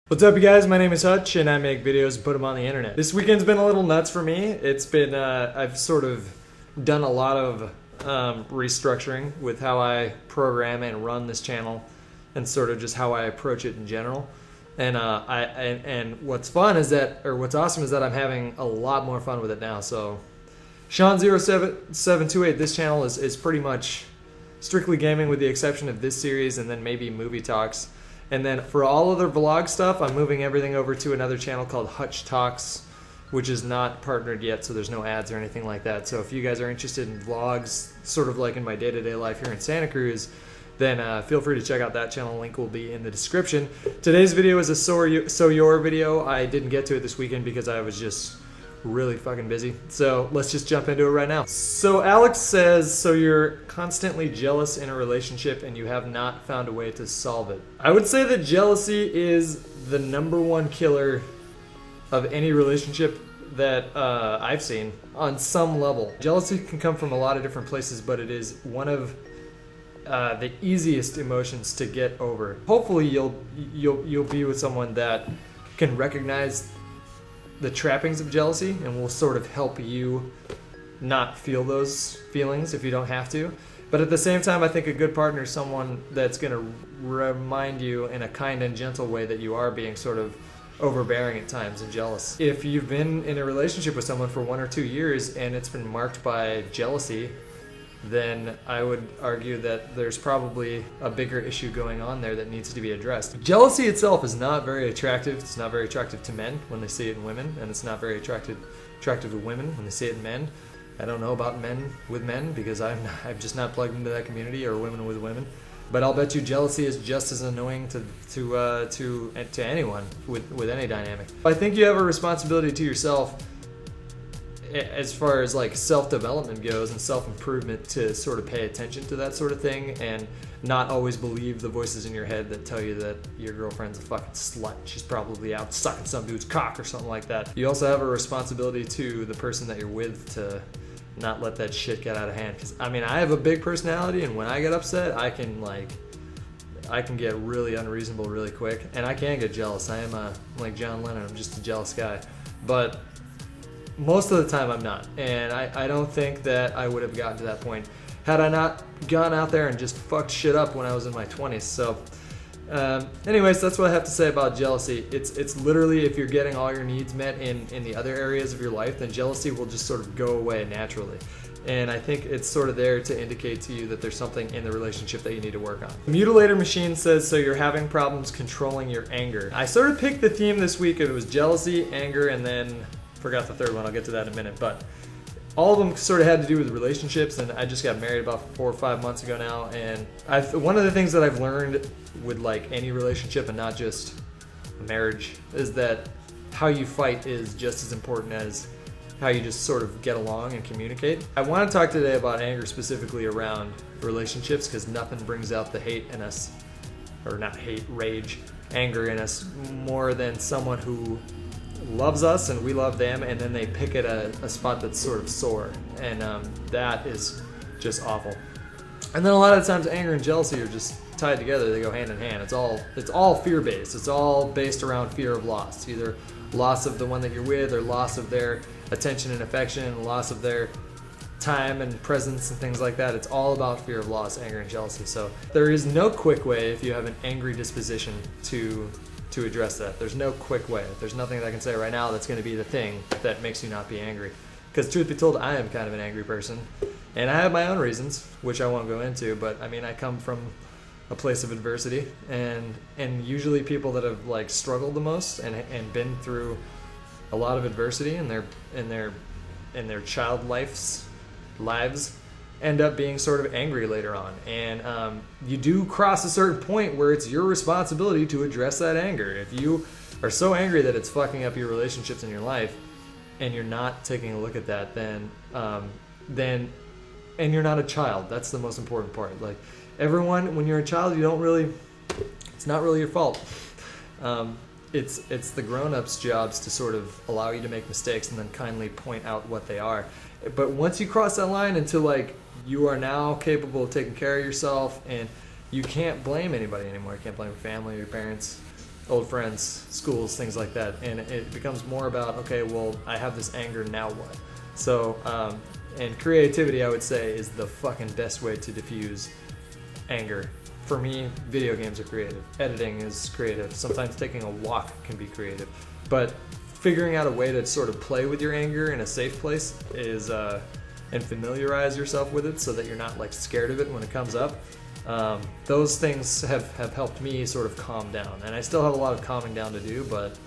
What's up, you guys? My name is Hutch, and I make videos and put them on the internet. This weekend's been a little nuts for me. It's been, I've sort of done a lot of restructuring with how I program and run this channel, and sort of just how I approach it in general. And and what's fun is that, or what's awesome is that I'm having a lot more fun with it now. So, Sean0728, this channel is pretty much strictly gaming, with the exception of this series and then maybe movie talks. And then for all other vlog stuff, I'm moving everything over to another channel called Hutch Talks, which is not partnered yet, so there's no ads or anything like that. So if you guys are interested in vlogs, sort of like in my day-to-day life here in Santa Cruz, then feel free to check out that channel. Link will be in the description. Today's video is a So Your video. I didn't get to it this weekend because I was just really fucking busy. So let's just jump into it right now. So Alex says, so you're constantly jealous in a relationship and you have not found a way to solve it. I would say that jealousy is the #1 killer of any relationship that I've seen on some level. Jealousy can come from a lot of different places, but it is one of the easiest emotions to get over. Hopefully you'll be with someone that can recognize the trappings of jealousy and will sort of help you not feel those feelings if you don't have to. But at the same time, I think a good partner is someone that's going to remind you in a kind and gentle way that you are being sort of overbearing at times and jealous. If you've been in a relationship with someone for 1 or 2 years and it's been marked by jealousy, then I would argue that there's probably a bigger issue going on there that needs to be addressed. Jealousy itself is not very attractive. It's not very attractive to men when they see it in women, and it's not very attractive to women when they see it in men. I don't know about men with men because I'm just not plugged into that community, or women with women. But I'll bet you jealousy is just as annoying to anyone with any dynamic. I think you have a responsibility to yourself as far as like self-development goes and self-improvement, to sort of pay attention to that sort of thing and not always believe the voices in your head that tell you that your girlfriend's a fucking slut. She's probably out sucking some dude's cock or something like that. You also have a responsibility to the person that you're with to not let that shit get out of hand. Because I mean, I have a big personality, and when I get upset, I can get really unreasonable really quick, and I can get jealous. I am like John Lennon. I'm just a jealous guy, but most of the time I'm not, and I don't think that I would have gotten to that point had I not gone out there and just fucked shit up when I was in my 20s. So anyways, that's what I have to say about jealousy. It's literally, if you're getting all your needs met in the other areas of your life, then jealousy will just sort of go away naturally. And I think it's sort of there to indicate to you that there's something in the relationship that you need to work on. The Mutilator Machine says, so you're having problems controlling your anger. I sort of picked the theme this week. It was jealousy, anger, and then forgot the third one. I'll get to that in a minute. But all of them sort of had to do with relationships, and I just got married about 4 or 5 months ago now. And one of the things that I've learned with like any relationship, and not just marriage, is that how you fight is just as important as how you just sort of get along and communicate. I want to talk today about anger, specifically around relationships, because nothing brings out the hate in us, or not hate, rage, anger in us more than someone who loves us and we love them, and then they pick at a spot that's sort of sore, and that is just awful. And then a lot of times anger and jealousy are just tied together. They go hand in hand. It's all fear-based. It's all based around fear of loss, either loss of the one that you're with, or loss of their attention and affection, loss of their time and presence and things like that. It's all about fear of loss, anger and jealousy. So there is no quick way, if you have an angry disposition, to address that. There's no quick way. There's nothing that I can say right now that's going to be the thing that makes you not be angry. Because truth be told, I am kind of an angry person, and I have my own reasons, which I won't go into. But I mean, I come from a place of adversity, and usually people that have like struggled the most and been through a lot of adversity in their child lives end up being sort of angry later on. And you do cross a certain point where it's your responsibility to address that anger. If you are so angry that it's fucking up your relationships in your life, and you're not taking a look at that, then and you're not a child. That's the most important part. Like, everyone, when you're a child, it's not really your fault. It's the grown-ups' jobs to sort of allow you to make mistakes and then kindly point out what they are. But once you cross that line into like, you are now capable of taking care of yourself, and you can't blame anybody anymore. You can't blame your family, your parents, old friends, schools, things like that. And it becomes more about, okay, well, I have this anger, now what? So, and creativity, I would say, is the fucking best way to diffuse anger. For me, video games are creative. Editing is creative. Sometimes taking a walk can be creative. But figuring out a way to sort of play with your anger in a safe place is, and familiarize yourself with it so that you're not like scared of it when it comes up. Those things have helped me sort of calm down. And I still have a lot of calming down to do, but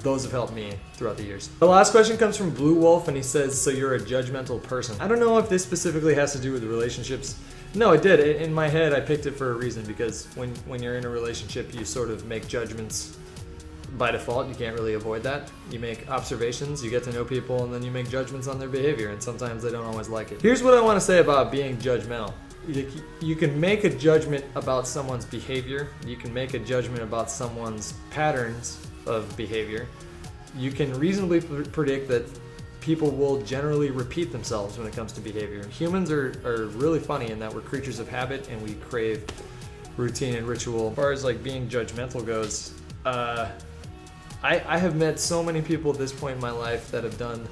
those have helped me throughout the years. The last question comes from Blue Wolf, and he says, so you're a judgmental person. I don't know if this specifically has to do with relationships. No, it did. In my head, I picked it for a reason, because when you're in a relationship, you sort of make judgments by default. You can't really avoid that. You make observations, you get to know people, and then you make judgments on their behavior, and sometimes they don't always like it. Here's what I want to say about being judgmental. You can make a judgment about someone's behavior. You can make a judgment about someone's patterns of behavior. You can reasonably predict that people will generally repeat themselves when it comes to behavior. Humans are really funny in that we're creatures of habit and we crave routine and ritual. As far as like being judgmental goes, I have met so many people at this point in my life that have done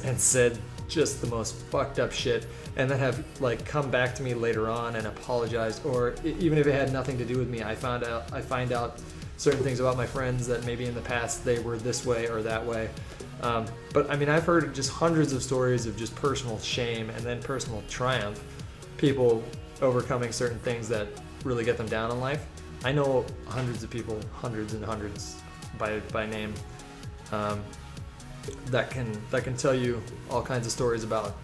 and said just the most fucked up shit, and then have like come back to me later on and apologized, or even if it had nothing to do with me, I find out certain things about my friends that maybe in the past they were this way or that way. But I mean, I've heard just hundreds of stories of just personal shame and then personal triumph, people overcoming certain things that really get them down in life. I know hundreds of people, hundreds and hundreds by name, that can tell you all kinds of stories about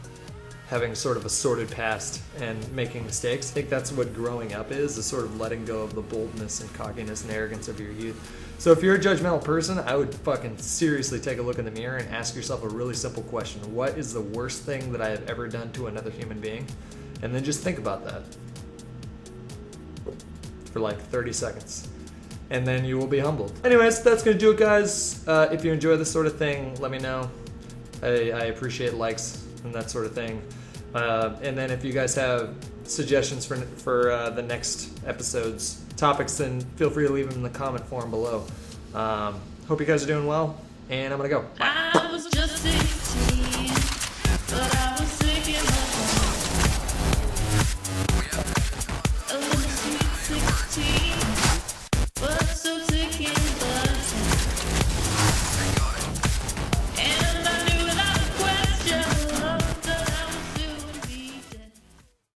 having sort of a sordid past and making mistakes. I think that's what growing up is sort of letting go of the boldness and cockiness and arrogance of your youth. So if you're a judgmental person, I would fucking seriously take a look in the mirror and ask yourself a really simple question. What is the worst thing that I have ever done to another human being? And then just think about that for like 30 seconds. And then you will be humbled. Anyways, that's gonna do it, guys. If you enjoy this sort of thing, let me know. I appreciate likes and that sort of thing. And then if you guys have suggestions for the next episode's topics, then feel free to leave them in the comment form below. Hope you guys are doing well, and I'm gonna go. Bye. I was just 16, but I